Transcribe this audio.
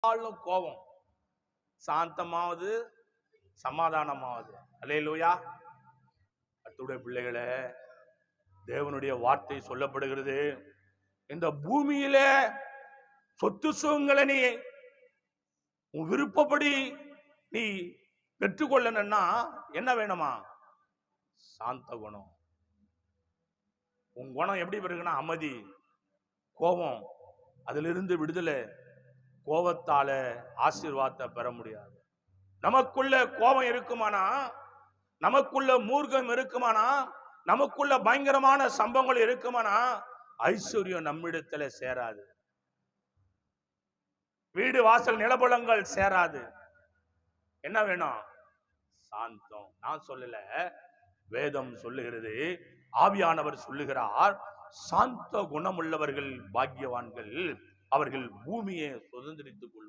கோபம் சாந்தமாவது சமாதானமாவது. அல்லேலூயா. கர்த்தருடைய பிள்ளைகளே, தேவனுடைய வார்த்தை சொல்லப்படுகிறது, இந்த பூமியில சொத்து சுகங்களை நீ உன் விருப்பப்படி நீ பெற்றுக்கொள்ளணும்னா என்ன வேணுமா? சாந்த குணம். உன் குணம் எப்படி இருக்குன்னா அமைதி, கோபம், அதிலிருந்து விடுதலை. கோபத்தால ஆசீர்வாதத்தை பெற முடியாது. நமக்குள்ள கோபம் இருக்குமானா, நமக்குள்ள மூர்க்கம் இருக்குமானா, நமக்குள்ள பயங்கரமான சம்பவங்கள் இருக்குமானா, ஐஸ்வர்யம் நம்மிடத்துல சேராது. வீடு வாசல் நிலபலங்கள் சேராது. என்ன வேணும்? சாந்தம். நான் சொல்லல, வேதம் சொல்லுகிறது, ஆவியானவர் சொல்லுகிறார், சாந்த குணமுள்ளவர்கள் பாக்கியவான்கள், அவர்கள் பூமியை சுதந்திரித்துக் கொள்வார்கள்.